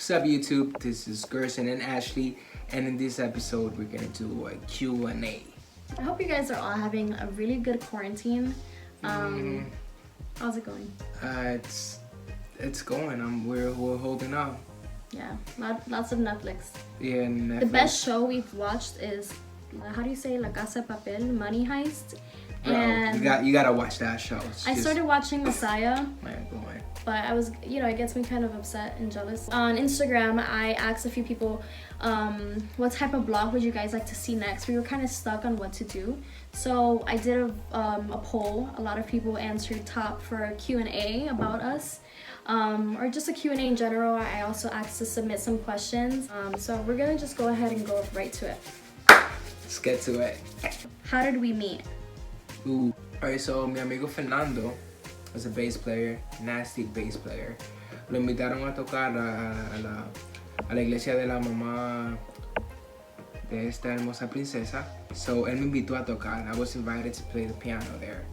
What's up, YouTube? This is Gerson and Ashley, and in this episode, we're gonna do a Q&A. I hope you guys are all having a really good quarantine. How's it going? It's going. We're holding on. Yeah, lots of Netflix. Yeah, Netflix. The best show we've watched is, how do you say, La Casa de Papel, Money Heist. Bro, And you gotta watch that show. I started watching Messiah. Man, go on. But I was, it gets me kind of upset and jealous. On Instagram, I asked a few people, what type of blog would you guys like to see next? We were kind of stuck on what to do. So I did a poll. A lot of people answered top for a Q&A about us, or just a Q&A in general. I also asked to submit some questions. So we're gonna just go ahead and go right to it. Let's get to it. How did we meet? Ooh. Alright, so mi amigo Fernando was a bass player, nasty bass player. Lo invitaron a tocar a la iglesia de la mamá de esta hermosa princesa. So él me invitó a tocar. I was invited to play the piano there.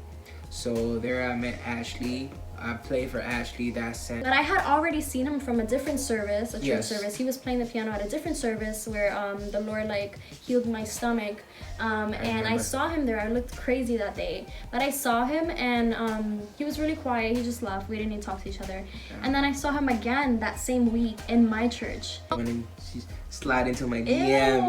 So there I met Ashley. I played for Ashley that sent. But I had already seen him from a different service, a church Yes. service. He was playing the piano at a different service where the Lord healed my stomach. And I saw him there. I looked crazy that day. But I saw him and he was really quiet. He just left. We didn't even talk to each other. Yeah. And then I saw him again that same week in my church. When she slid into my DM.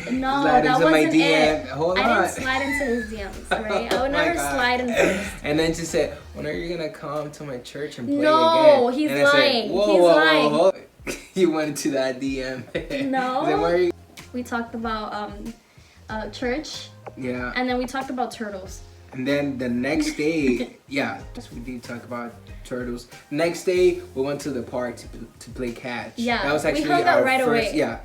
Ew. No, slide that into wasn't my DM. it. Hold on. I didn't slide into his DMs, right? I would never slide into his. And then she said, when are you gonna come to my church and play again? No, he's and I lying. Said, whoa, he's whoa, lying. Whoa, whoa. You went into that DM. No. Then where are you? We talked about church. Yeah. And then we talked about turtles. And then the next day, yeah, we did talk about turtles. Next day, we went to the park to play catch. Yeah, that was actually we hung out our right first, away. Yeah.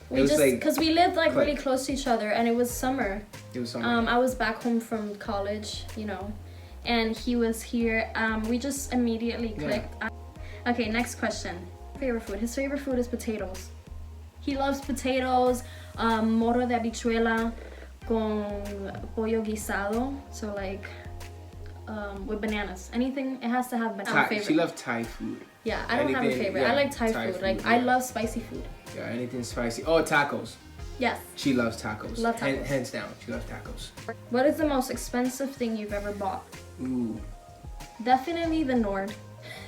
We just, because we lived really close to each other, and it was summer. It was summer. I was back home from college, and he was here. We just immediately clicked. Yeah. Okay, next question. Favorite food. His favorite food is potatoes. He loves potatoes, moro de habichuela con pollo guisado. So with bananas. Anything, it has to have bananas. Thai, she loves Thai food. Yeah, I don't have a favorite. Yeah, I like Thai food. I love spicy food. Yeah, anything spicy. Oh, tacos. Yes. She loves tacos. Love tacos. Hands down, she loves tacos. What is the most expensive thing you've ever bought? Ooh. Definitely the Nord.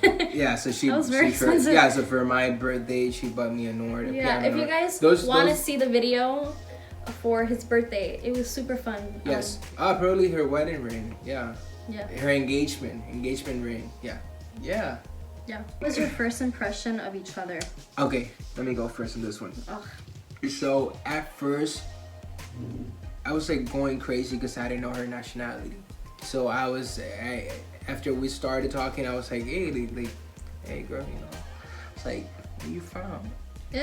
Yeah, so that was very expensive. So for my birthday, she bought me a Nord. Yeah, if you guys want to see the video for his birthday, it was super fun. Yes. Probably her wedding ring. Yeah. Yeah. Her engagement ring. Yeah. Yeah. What was your first impression of each other? Okay, let me go first on this one. Ugh. So at first, I was going crazy because I didn't know her nationality. So after we started talking, I was like, hey girl, it's like, where you from? Ew.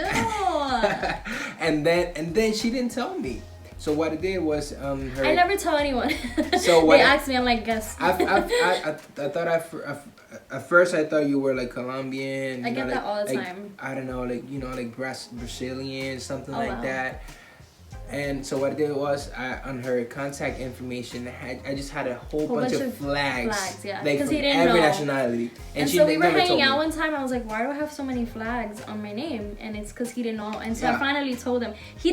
and then she didn't tell me. So what it did was I never tell anyone. So they asked me, I'm like, guess. I thought at first I thought you were Colombian. I get that all the time. I don't know, Brazilian, something like that. And so what I did was, on her contact information, I just had a whole bunch of flags. Yeah, because he didn't every know. nationality. And so we were hanging out one time. I was like, why do I have so many flags on my name? And it's because he didn't know. And so I finally told him. He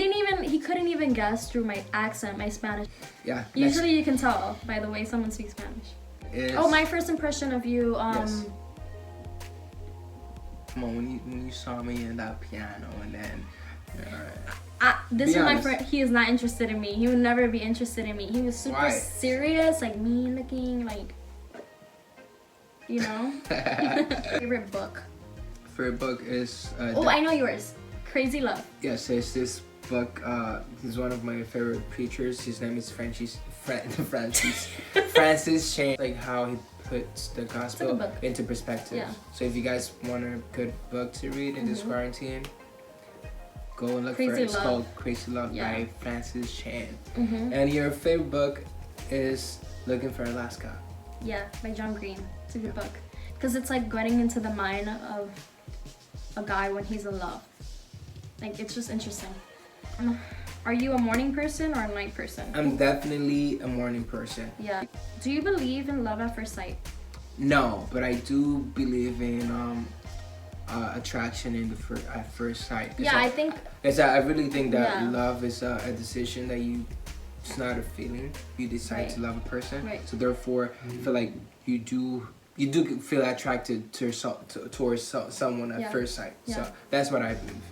couldn't even guess through my accent, my Spanish. Yeah. Usually you can tell by the way someone speaks Spanish. Oh, my first impression of you. Yes. Come on, when you saw me in that piano, and then. This is my friend. He is not interested in me. He would never be interested in me. He was super serious, mean looking, Favorite book. Favorite book is. I know yours. Crazy Love. Yes, it's this book. He's one of my favorite preachers. His name is Francis Chan. How he puts the gospel into perspective. Yeah. So if you guys want a good book to read in this quarantine, go and look for it. It's called Crazy Love by Francis Chan. And your favorite book is Looking for Alaska. Yeah, by John Green. It's a good book. Because it's getting into the mind of a guy when he's in love. It's just interesting. Are you a morning person or a night person? I'm definitely a morning person. Yeah. Do you believe in love at first sight? No, but I do believe in attraction at first sight. Yeah, I think. I really think that Yeah. love is a decision that it's not a feeling. You decide Right. to love a person. Right. So therefore, I feel like you do feel attracted towards someone at Yeah. first sight. Yeah. So that's what I believe.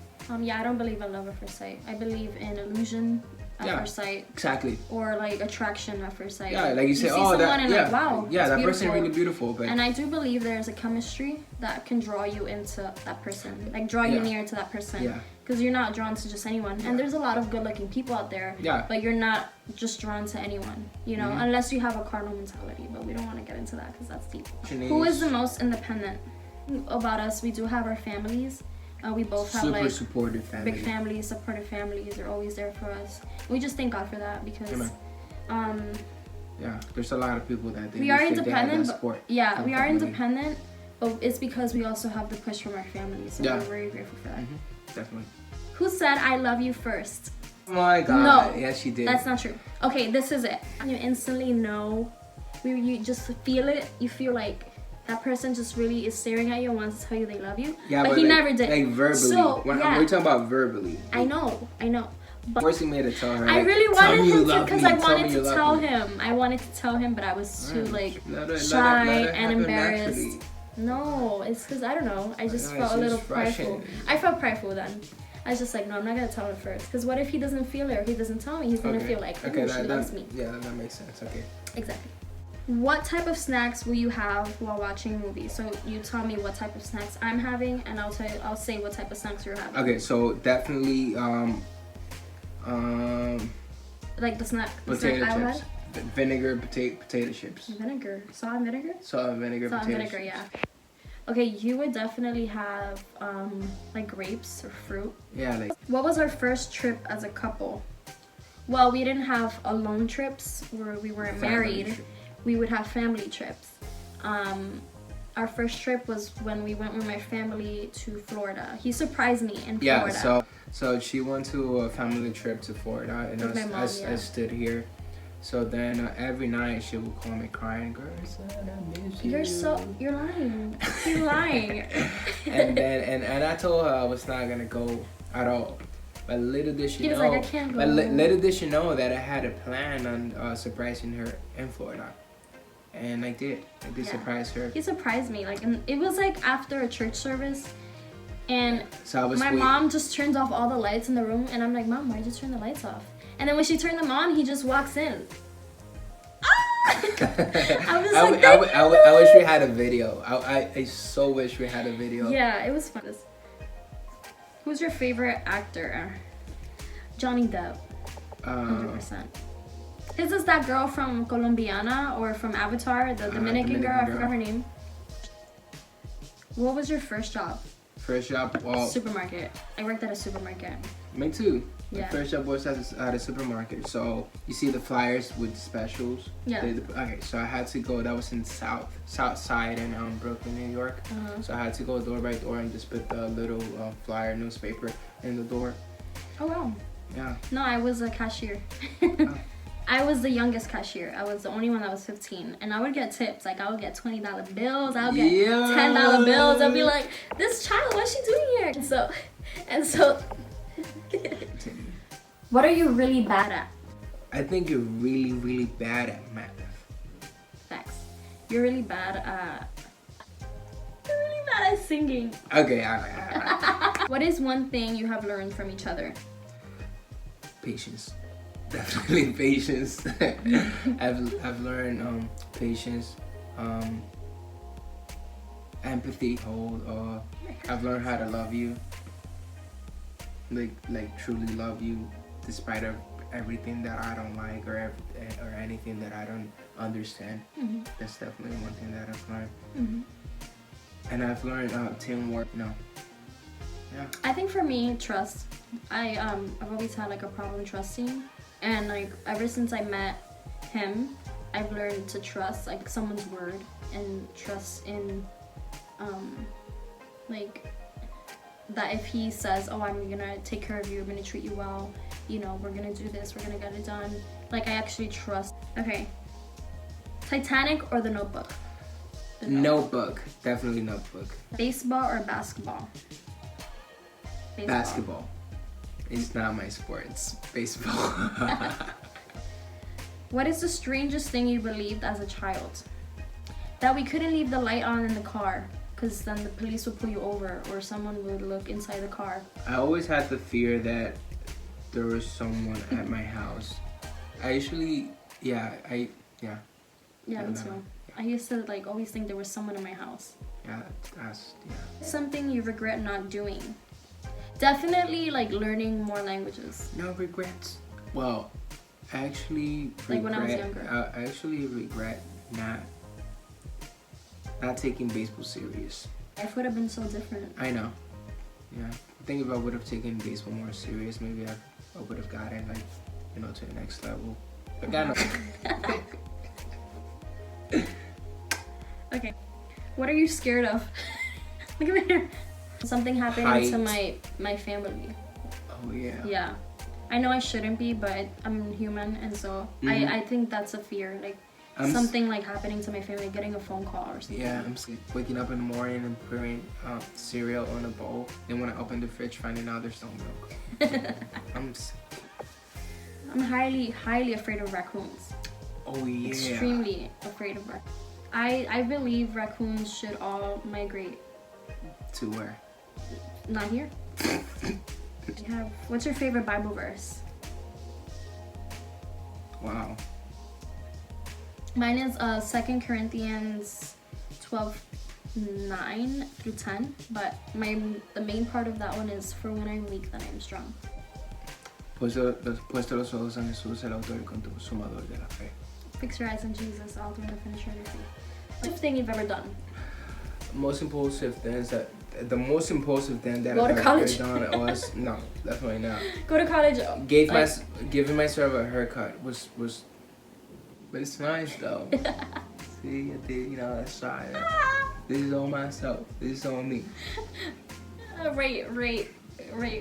Yeah, I don't believe in love at first sight. I believe in illusion at Yeah. first sight, Exactly. or like attraction at first sight. Yeah, like you say, see oh, someone that, and yeah, like, wow, yeah, it's that person beautiful. really beautiful, but And I do believe there's a chemistry that can draw you into that person, like draw you Yeah. near to that person. Yeah. Because you're not drawn to just anyone. And there's a lot of good-looking people out there. Yeah. But you're not just drawn to anyone, you know, unless you have a carnal mentality. But we don't want to get into that because that's deep. Shanice. Who is the most independent? About us, we do have our families. We both have super like supportive family. big families, supportive families. They're always there for us. We just thank God for that because, Amen. Yeah, there's a lot of people that we are independent. Support Yeah, we are family. independent, but it's because we also have the push from our family. So Yeah. we're very grateful for that. Definitely. Who said I love you first? Oh my God. No. Yes, she did. That's not true. Okay, this is it. You instantly know. You just feel it. You feel like that person just really is staring at you and wants to tell you they love you. Yeah, but he like, never did. Like verbally. So, We're yeah. talking about verbally. I know. But Forcing me to tell her. I like, really tell wanted me you him to, love because me, I wanted me to you love tell me. him. I wanted to tell him, but I was too like Let her shy and happen embarrassed. naturally. No, it's because I don't know. I just No, felt a it's little just prideful. rushing. I felt prideful then. I was just like, no, I'm not gonna tell him first. Because what if he doesn't feel it or he doesn't tell me? He's gonna feel like, oh, she loves me. Yeah, that makes sense. Okay. Exactly. What type of snacks will you have while watching movies? So you tell me what type of snacks I'm having, and I'll say what type of snacks you're having. Okay, so definitely Like the snack potato I chips, had? vinegar potato chips, Vinegar, salt and vinegar. salt and vinegar Salt and potato vinegar, chips. yeah. Okay, you would definitely have like grapes or fruit. Yeah, like What was our first trip as a couple? Well, we didn't have alone trips where we weren't family married. trip. We would have family trips. Our first trip was when we went with my family to Florida. He surprised me in Yeah, Florida. so she went to a family trip to Florida, and With my mom, I stood here. So then every night she would call me crying, Gerson, I miss you. You're lying. You're lying. and I told her I was not gonna go at all. But little did she He was know. like, I can't go. But little did she know that I had a plan on surprising her in Florida, and I did. I did Yeah. surprise her. He surprised me. Like, and it was like after a church service, and So I was my sweet. mom just turns off all the lights in the room, and I'm like, Mom, why'd you turn the lights off? And then when she turned them on, he just walks in. I was like, I wish we had a video. I so wish we had a video. yeah, it was fun. Who's your favorite actor? Johnny Depp, 100%. His is that girl from Colombiana or from Avatar, the Dominican girl. I forgot her name. What was your first job? First job, well, Supermarket. I worked at a supermarket. me too. My Yeah. first job was at a supermarket. So you see the flyers with specials. Yeah. Okay, so I had to go. That was in South Side in Brooklyn, New York. Uh-huh. So I had to go door by door and just put the little flyer newspaper in the door. Oh wow. Yeah. No, I was a cashier. I was the youngest cashier. I was the only one that was 15. And I would get tips. Like, I would get $20 bills. I would get $10 bills. I'd be like, this child, what's she doing here? And so what are you really bad at? I think you're really, really bad at math. Facts. You're really bad at singing. Okay, all right. What is one thing you have learned from each other? Patience. Definitely patience. I've learned patience, empathy. I've learned how to love you. Like truly love you, despite of everything that I don't like or anything that I don't understand. Mm-hmm. That's definitely one thing that I've learned. Mm-hmm. And I've learned teamwork. No. Yeah. I think for me, trust. I've always had like a problem trusting, and like ever since I met him, I've learned to trust like someone's word and trust in like that if he says, oh, I'm gonna take care of you, I'm gonna treat you well, you know, we're gonna do this, we're gonna get it done. Like I actually trust. Okay. Titanic or The Notebook? The Notebook. Definitely notebook. Baseball or basketball? Basketball. It's not my sport. It's baseball. What is the strangest thing you believed as a child? That we couldn't leave the light on in the car because then the police would pull you over or someone would look inside the car. I always had the fear that there was someone at my house. I usually, yeah. Yeah, me too. I used to like always think there was someone in my house. Yeah. Something you regret not doing? Definitely like learning more languages. No regrets. Well, I actually Like when I was younger. I actually regret not taking baseball serious. Life would have been so different. I know. Yeah. I think if I would have taken baseball more serious, maybe I would have gotten like, you know, to the next level. But got no. Okay. What are you scared of? Look at me. Something happened to my family. Oh yeah. Yeah. I know I shouldn't be, but I'm human, and so I think that's a fear. Like something like happening to my family, getting a phone call or something. Yeah, I'm waking up in the morning and putting cereal on a bowl. Then when I open the fridge, finding out there's no milk. I'm highly afraid of raccoons. Oh yeah. Extremely afraid of raccoons. I believe raccoons should all migrate. To where? Not here. What's your favorite Bible verse? Wow. Mine is 2 Corinthians 12:9 through 10. But the main part of that one is, for when I'm weak, then I'm strong. Puesto los ojos en Jesús, el autor y consumador de la fe. Fix your eyes on Jesus, author and the finisher of your faith. What's the thing you've ever done? The most impulsive thing that Go to I've college. ever done was no, definitely not. Go to college. Giving myself a haircut was, but it's nice though. See, I did, you know, that's right. This is on myself. This is on me. Rate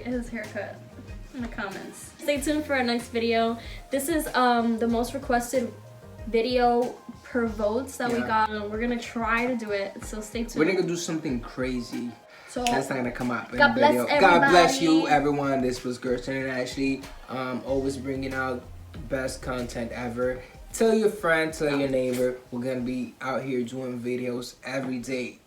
his haircut in the comments. Stay tuned for our next video. This is the most requested video per votes that we got. We're gonna try to do it, so stay tuned. We're gonna do something crazy. So that's not gonna come out in God the bless video. everybody. God bless you, everyone. This was Gerson and Ashley. Always bringing out the best content ever. Tell your friend, tell your neighbor. We're gonna be out here doing videos every day.